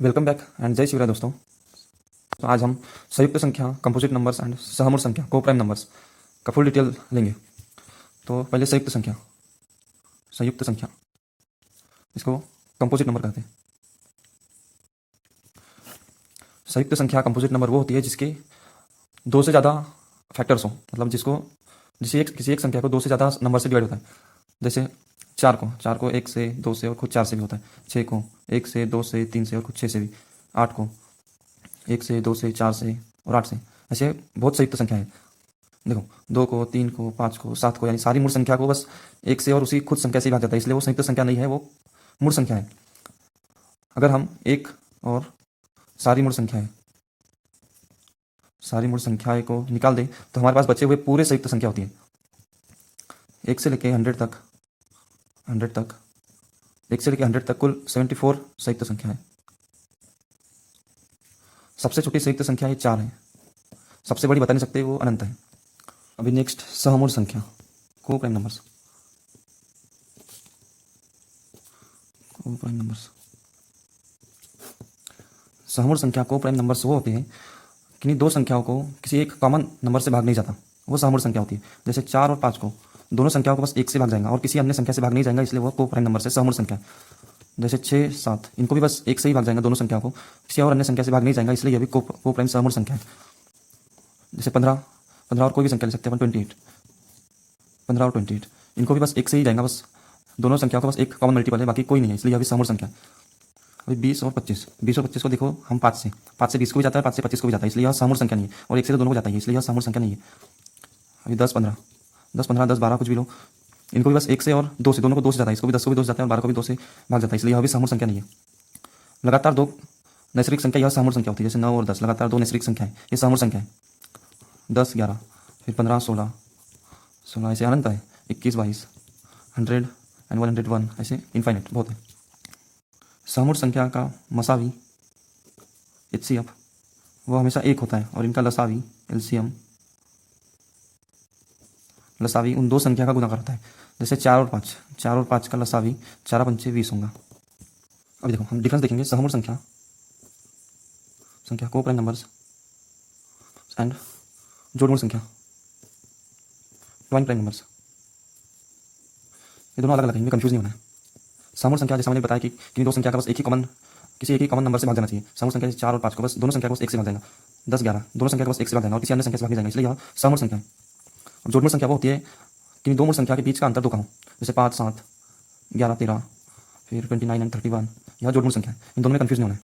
Welcome back and जय शिवराय दोस्तों। तो आज हम संयुक्त संख्या, कंपोजिट नंबर्स एंड सहमूल संख्या, को प्राइम नंबर्स का फुल डिटेल लेंगे। तो पहले संयुक्त संख्या इसको कंपोजिट नंबर कहते हैं। संयुक्त संख्या कंपोजिट नंबर वो होती है जिसके दो से ज़्यादा फैक्टर्स हो, मतलब किसी एक संख्या को दो से ज़्यादा नंबर से डिवाइड होता है। जैसे चार को एक से, दो से और खुद चार से भी होता है। छः को एक से, दो से, तीन से और खुद छः से भी। आठ को एक से, दो से, चार से और आठ से। ऐसे बहुत संयुक्त संख्या है। देखो, दो को, तीन को, पाँच को, सात को, यानी सारी मूल संख्या को बस एक से और उसी खुद संख्या से ही भाग जाता है, इसलिए वो संयुक्त संख्या नहीं है, वो मूल संख्या है। अगर हम एक और सारी मूल संख्याएं को निकाल दें तो हमारे पास बचे हुए पूरे संयुक्त संख्या होती है। एक से लेके 100 तक एक से लेके 100 तक कुल 74 संयुक्त संख्या है। सबसे छोटी संयुक्त संख्या ये 4 है। सबसे बड़ी बता नहीं सकते, वो अनंत है। अभी नेक्स्ट सहमूल संख्या, को प्राइम नंबर्स। सहमूल संख्या को प्राइम नंबर्स वो होते हैं किन्हीं दो संख्याओं को किसी एक कॉमन नंबर से भाग नहीं जाता, वो सहमूल संख्या होती है। जैसे 4 और 5 को दोनों संख्याओं को बस एक से भाग जाएगा और किसी अन्य संख्या से भाग नहीं जाएगा, इसलिए वो को प्राइम नंबर से सहमूल संख्या है। जैसे 6, 7 इनको भी बस एक से ही भाग जाएगा, दोनों संख्याओं को किसी और अन्य संख्या से भाग नहीं जाएगा, इसलिए यह भी को प्राइम सहमूल संख्या है। जैसे 15 और कोई भी संख्या ले सकते हैं, 15 और 28 इनको भी बस एक से ही जाएगा, बस दोनों संख्याओं का बस एक कॉमन मल्टीपल है, बाकी कोई नहीं है, इसलिए यह भी सहमूल संख्या है। अभी 20 और 25 को देखो, हम 5 से 20 को भी जाता है, 5 से 25 को भी जाता है, इसलिए यह सहमूल संख्या नहीं है। और एक से तो दोनों को जाता है, इसलिए यह सहमूल संख्या नहीं है। अभी 10, 15, 10, 12 कुछ भी लो, इनको भी बस एक से और दो से, दोनों को 2 से जाता है, इसको भी 10 को भी 2 से जाता है और 12 को भी 2 से भाग जाता है, इसलिए यह भी सहमूल संख्या नहीं है। लगातार दो नैसर्गिक संख्या यह सहमूल संख्या होती है। जैसे 9 और 10 लगातार दो नैसर्गिक संख्या है, ये सहमूल संख्या है। 10, 11, फिर 15, 16 ऐसे अनंत है। 21, 22, 100 एंड 101 ऐसे इनफाइनाइट बहुत है। सहमूल संख्या का मसावी HCF वो हमेशा एक होता है और इनका लसावी LCM उन दो संख्या का गुणाकार होता है। जैसे 4 और 5 का लसावी 4 पंचे 20 होगा। अभी देखो, हम डिफरेंस देखेंगे सहमूल संख्या को प्राइम नंबर्स एंड जोड़मूल संख्या प्राइम नंबर्स। ये दोनों अलग अलग हैं, इनमें कंफ्यूज नहीं होना है। सहमूल संख्या जैसे मैंने बताया कि किन्हीं दो संख्या का बस किसी एक ही कॉमन नंबर से भाग जाना चाहिए। सहमूल संख्या 4 और 5 को बस दोनों संख्या को बस एक से भाग जाएगा। 10, 11 दोनों संख्या को बस एक से भाग जाएगा और किसी अन्य संख्या से भाग नहीं जाएगा, इसलिए यह सहमूल संख्या है। अब जोड़मूल संख्या वो होती है कि दो मूल संख्या के बीच का अंतर 2 का हो। जैसे 5, 7, 11, 13, फिर 29 एंड 31, यह जोड़मूल संख्या है। इन दोनों में कंफ्यूज नहीं होना है।